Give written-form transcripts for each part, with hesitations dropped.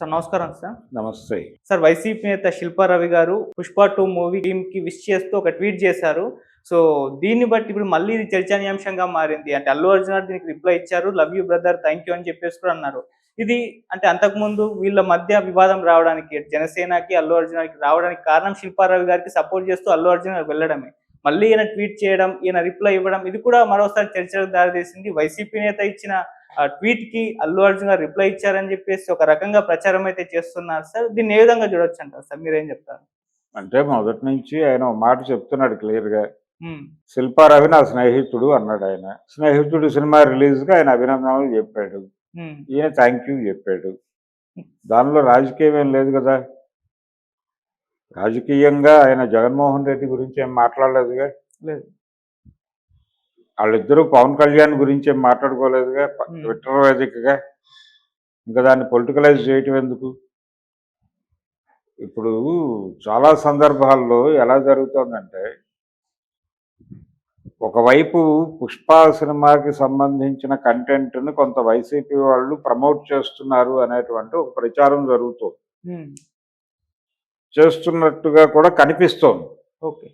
Sir నమస్కారం sir. నమస్తే. Sir YCP నేత శిల్పా రవి గారు 'పుష్ప 2' మూవీ టీమ్‌కి విష్ చేస్తూ ఒక ట్వీట్ చేశారు. సో దీన్ని బట్టి ఇప్పుడు మళ్ళీ ఇది చర్చనీయాంశంగా మారింది. అంటే అల్లు అర్జున్ గారు దీనికి రిప్లై ఇచ్చారు. Love you brother, thank you అని చెప్పేసి కూడా అన్నారు. ఇది అంటే అంతకుముందు వీళ్ళ మధ్య వివాదం రావడానికి జనసేనకి, అల్లు అర్జున్‌కి రావడానికి కారణం శిల్పా రవి గారికి సపోర్ట్ చేస్తూ అల్లు అర్జున్ గారు వెళ్ళడమే. మళ్ళీ ఈయన ట్వీట్ చేయడం, ఈయన రిప్లై ఇవ్వడం ఇది కూడా మరోసారి చర్చలకు దారితీసింది. వైసీపీ నేత ఇచ్చిన ట్వీట్‌కి అల్లు అర్జున్ గారు రిప్లై ఇచ్చారని చెప్పేసి ఒక రకంగా ప్రచారం అయితే చేస్తున్నారు సార్. దీన్ని ఏ విధంగా చూడొచ్చంటారు సార్? మీరేం చెప్తారు? అంటే మొదటి నుంచి ఆయన ఒక మాట చెప్తున్నాడు క్లియర్‌గా. హ్మ్. శిల్పా రవి నా స్నేహితుడు అన్నాడు ఆయన. స్నేహితుడు సినిమా రిలీజ్‌గా ఆయన అభినందనలు చెప్పాడు. హ్మ్. ఈయన థాంక్ యూ చెప్పాడు. దానిలో రాజకీయం ఏం లేదు కదా! రాజకీయంగా ఆయన జగన్మోహన్ రెడ్డి గురించి ఏం మాట్లాడలేదుగా. లేదు. వాళ్ళిద్దరూ పవన్ కళ్యాణ్ గురించి ఏం మాట్లాడుకోలేదుగా ట్విట్టర్ వేదికగా. ఇంకా దాన్ని పొలిటికలైజ్ చేయటం ఎందుకు? ఇప్పుడు చాలా సందర్భాల్లో ఎలా జరుగుతోందంటే, ఒకవైపు 'పుష్ప' సినిమాకి సంబంధించిన కంటెంట్‌ని కొంత వైసీపీ వాళ్ళు ప్రమోట్ చేస్తున్నారు అనేటువంటి ఒక ప్రచారం జరుగుతోంది. హ్మ్. చేస్తున్నట్టుగా కూడా కనిపిస్తోంది. ఓకే.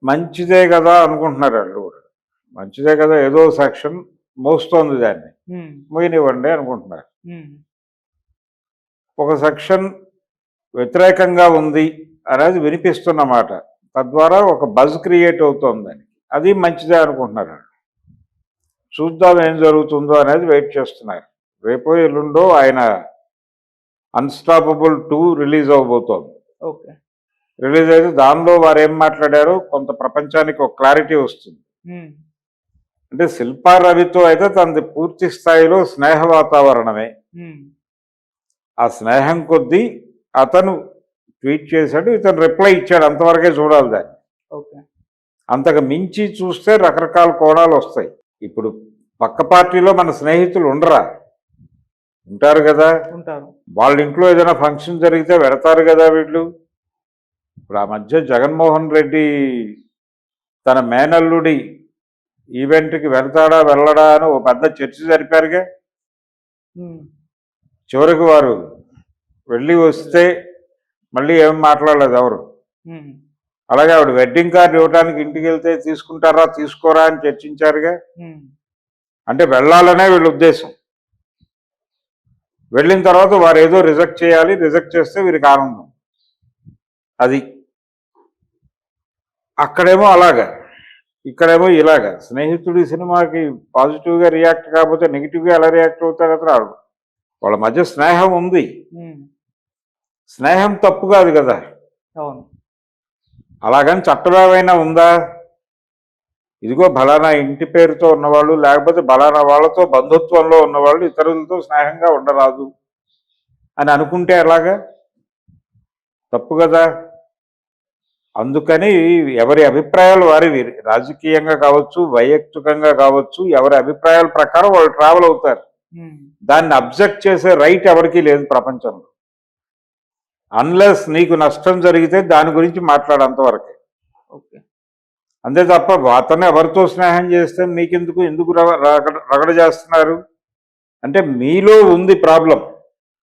మంచిదే కదా అనుకుంటున్నారు ఆళ్ళు కూడా. మంచిదే కదా, ఏదో సెక్షన్ మోస్తోంది దాన్ని. హ్మ్. మోయనివ్వండి అనుకుంటున్నారు. హ్మ్. ఒక సెక్షన్ వ్యతిరేకంగా ఉంది అనేది వినిపిస్తున్నమాట. తద్వారా ఒక బజ్ క్రియేట్ అవుతోందని. అది మంచిదే అనుకుంటున్నారు ఆళ్ళు. చూద్దాం ఏం జరుగుతుందో అనేది వెయిట్ చేస్తున్నారు. రేపో ఎల్లుండో ఆయన 'అన్‌స్టాపబుల్ 2' రిలీజ్ అవ్వబోతోంది. ఓకే. రిలీజ్ అయితే దానిలో వారేం మాట్లాడారో కొంత ప్రపంచానికి ఒక క్లారిటీ వస్తుంది. హ్మ్. అంటే శిల్పా రవితో అయితే తనది పూర్తి స్థాయిలో స్నేహ వాతావరణమే. హ్మ్. ఆ స్నేహం కొద్దీ అతను ట్వీట్ చేశాడు, ఇతను రిప్లై ఇచ్చాడు. అంతవరకే చూడాలి దాన్ని. ఓకే. అంతకు మించి చూస్తే రకరకాల కోణాలు వస్తాయి. ఇప్పుడు పక్క పార్టీలో మన స్నేహితులు ఉండరా? ఉంటారు కదా. ఉంటారు. వాళ్ళ ఇంట్లో ఏదైనా ఫంక్షన్ జరిగితే వెడతారు కదా వీళ్ళు. ఇప్పుడు ఆ మధ్య జగన్మోహన్ రెడ్డి తన మేనల్లుడి ఈవెంట్‌కి వెళ్తాడా వెళ్ళడా అని ఓ పెద్ద చర్చ జరిపారుగా. హ్మ్. చివరికి వారు వెళ్ళి వస్తే మళ్ళీ ఏం మాట్లాడలేదు ఎవరు. హ్మ్. అలాగే ఆవిడ వెడ్డింగ్ కార్డ్ ఇవ్వడానికి ఇంటికి వెళ్తే తీసుకుంటారా తీసుకోరా అని చర్చించారుగా. హ్మ్. అంటే వెళ్ళాలనే వీళ్ళ ఉద్దేశం. వెళ్ళిన తర్వాత వారు ఏదో రిజెక్ట్ చేయాలి, రిజెక్ట్ చేస్తే వీరికి ఆనందం. అది అక్కడేమో అలాగా, ఇక్కడేమో ఇలాగా. స్నేహితుడి సినిమాకి పాజిటివ్గా రియాక్ట్ కాకపోతే నెగిటివ్గా ఎలా రియాక్ట్ అవుతారు అతను? వాళ్ళ మధ్య స్నేహం ఉంది. హ్మ్. స్నేహం తప్పు కాదు కదా. అవును. అలాగని చట్టమేమైనా ఉందా? ఇదిగో బలానా ఇంటి పేరుతో ఉన్నవాళ్ళు, లేకపోతే బలానా వాళ్ళతో బంధుత్వంలో ఉన్నవాళ్ళు ఇతరులతో స్నేహంగా ఉండరాదు అని అనుకుంటే ఎలాగా? తప్పు కదా. అందుకని ఎవరి అభిప్రాయాలు వారివి. రాజకీయంగా కావచ్చు, వైయక్తికంగా కావచ్చు, ఎవరి అభిప్రాయాల ప్రకారం వాళ్ళు ట్రావెల్ అవుతారు. హ్మ్. దాన్ని అబ్జెక్ట్ చేసే రైట్ ఎవరికీ లేదు ప్రపంచంలో. అన్లెస్ నీకు నష్టం జరిగితే దాని గురించి మాట్లాడంతవరకే. ఓకే. అంతే తప్ప అతను ఎవరితో స్నేహం చేస్తే మీకెందుకు, ఎందుకు రగడ చేస్తున్నారు అంటే మీలో ఉంది ప్రాబ్లం.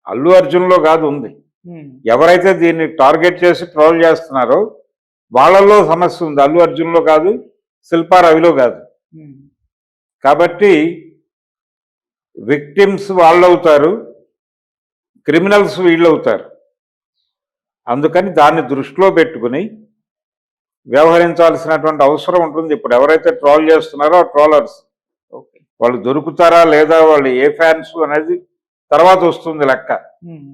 అల్లు అర్జున్లో కాదు ఉంది. హ్మ్. ఎవరైతే దీన్ని టార్గెట్ చేసి ట్రోల్ చేస్తున్నారో వాళ్ళల్లో సమస్య ఉంది. అల్లు అర్జున్లో కాదు, శిల్పా రవిలో కాదు. హ్మ్. కాబట్టి విక్టిమ్స్ వాళ్ళు అవుతారు, క్రిమినల్స్ వీళ్ళు అవుతారు. అందుకని దాన్ని దృష్టిలో పెట్టుకుని వ్యవహరించాల్సినటువంటి అవసరం ఉంటుంది. ఇప్పుడు ఎవరైతే ట్రోల్ చేస్తున్నారో ఆ ట్రోలర్స్ ఓకే. వాళ్ళు దొరుకుతారా లేదా, వాళ్ళు ఏ ఫ్యాన్స్ అనేది తర్వాత వస్తుంది లెక్క. హ్మ్.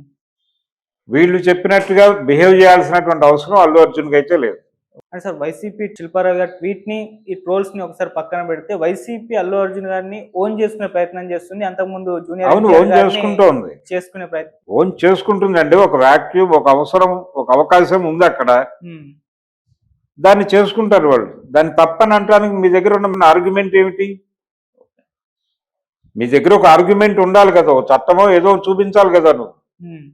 వీళ్ళు చెప్పినట్టుగా బిహేవ్ చేయాల్సినటువంటి అవసరం అల్లు అర్జున్కి అయితే లేదు. అంటే సార్ వైసీపీ శిల్పారావు గారి ట్వీట్‌ని, ఈ ట్రోల్స్‌ని ఒకసారి పక్కన పెడితే వైసీపీ అల్లు అర్జున్ గారిని ఓన్ చేసుకునే ప్రయత్నం చేస్తుంది. అంతకుముందు జూనియర్ అవును, ఎన్టీఆర్ ఓన్ గారిని చేసుకుంటోంది. చేసుకునే ప్రయత్నం. ఓన్ చేసుకుంటుందండి. ఒక వాక్యూమ్, ఒక అవసరం, ఒక అవకాశం ఉంది అక్కడ. హ్మ్. దాన్ని చేసుకుంటారు వాళ్ళు. దాన్ని తప్పని అనటానికి మీ దగ్గర ఉన్న ఆర్గ్యుమెంట్ ఏమిటి? మీ దగ్గర ఒక ఆర్గ్యుమెంట్ ఉండాలి కదా, ఒక చట్టమో ఏదో చూపించాలి కదా నువ్వు. హ్మ్.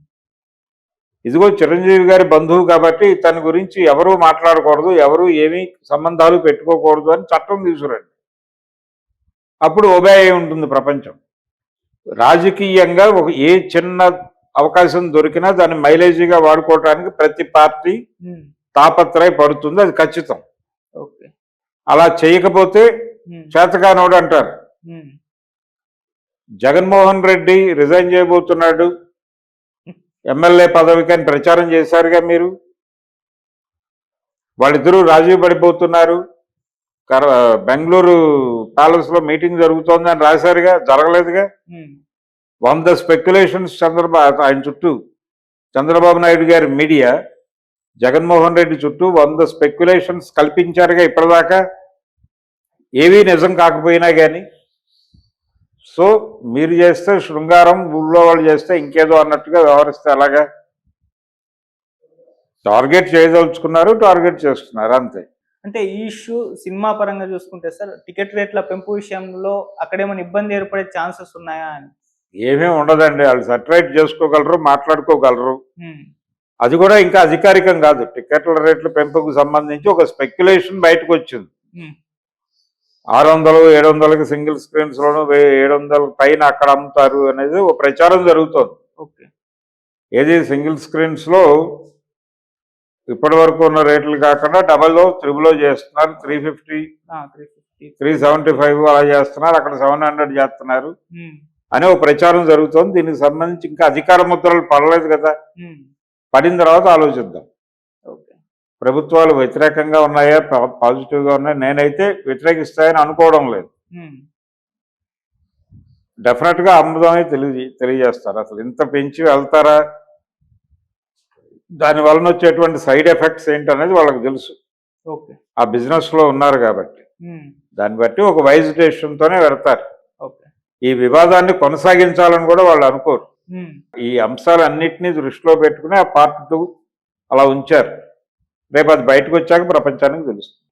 ఇదిగో చిరంజీవి గారి బంధువు కాబట్టి తన గురించి ఎవరూ మాట్లాడకూడదు, ఎవరు ఏమీ సంబంధాలు పెట్టుకోకూడదు అని చట్టం తీసుకురండి. అప్పుడు ఒబే అయి ఉంటుంది ప్రపంచం. రాజకీయంగా ఏ చిన్న అవకాశం దొరికినా దాన్ని మైలేజీగా వాడుకోవడానికి ప్రతి పార్టీ తాపత్రయ పడుతుంది, అది ఖచ్చితం. ఓకే. అలా చేయకపోతే చేతకానోడు అంటారు. జగన్మోహన్ రెడ్డి రిజైన్ చేయబోతున్నాడు ఎమ్మెల్యే పదవికి అని ప్రచారం చేశారుగా మీరు. వాళ్ళిద్దరూ రాజీ పడిపోతున్నారు, బెంగళూరు ప్యాలెస్ లో మీటింగ్ జరుగుతోంది అని రాశారుగా, జరగలేదుగా. 100 స్పెక్యులేషన్స్ ఆయన చుట్టూ, చంద్రబాబు నాయుడు గారి మీడియా జగన్మోహన్ రెడ్డి చుట్టూ 100 స్పెక్యులేషన్స్ కల్పించారుగా ఇప్పటిదాకా, ఏవీ నిజం కాకపోయినా కానీ. సో మీరు చేస్తే శృంగారం, ఊళ్ళో వాళ్ళు చేస్తే ఇంకేదో అన్నట్టుగా వ్యవహరిస్తే అలాగా. టార్గెట్ చేయదలుచుకున్నారు, టార్గెట్ చేస్తున్నారు అంతే. అంటే ఈ ఇష్యూ సినిమా పరంగా చూసుకుంటే సార్, టికెట్ రేట్ల పెంపు విషయంలో అక్కడేమైనా ఇబ్బంది ఏర్పడే ఛాన్సెస్ ఉన్నాయా అని? ఏమీ ఉండదండి, వాళ్ళు సెటరైట్ చేసుకోగలరు, మాట్లాడుకోగలరు. అది కూడా ఇంకా అధికారికం కాదు. టికెట్ల రేట్ల పెంపుకు సంబంధించి ఒక స్పెక్యులేషన్ బయటకు వచ్చింది. 600, 700కి సింగిల్ స్క్రీన్స్ లోను, 700 పైన అక్కడ అమ్ముతారు అనేది ఒక ప్రచారం జరుగుతోంది. ఓకే. ఏది సింగిల్ స్క్రీన్స్ లో ఇప్పటి వరకు ఉన్న రేట్లు కాకుండా డబల్ త్రిబుల్ చేస్తున్నారు, 350, 375 అలా చేస్తున్నారు, అక్కడ 700 చేస్తున్నారు అనే ఒక ప్రచారం జరుగుతోంది. దీనికి సంబంధించి ఇంకా అధికార ముద్రలు పడలేదు కదా, పడిన తర్వాత ఆలోచిద్దాం. ప్రభుత్వాలు వ్యతిరేకంగా ఉన్నాయా, పాజిటివ్గా ఉన్నాయా? నేనైతే వ్యతిరేకిస్తాయని అనుకోవడం లేదు. డెఫినెట్గా అమ్ముదామని తెలియజేస్తారు. అసలు ఇంత పెంచి వెళ్తారా, దాని వలన వచ్చేటువంటి సైడ్ ఎఫెక్ట్స్ ఏంటనేది వాళ్ళకి తెలుసు. ఆ బిజినెస్ లో ఉన్నారు కాబట్టి దాన్ని బట్టి ఒక వైజ్ డెసిషన్తోనే వెళ్తారు. ఈ వివాదాన్ని కొనసాగించాలని కూడా వాళ్ళు అనుకోరు. ఈ అంశాలన్నింటినీ దృష్టిలో పెట్టుకుని ఆ పార్ట్ 2 అలా ఉంచారు. రేపు అది బయటకు వచ్చాక ప్రపంచానికి తెలుస్తుంది.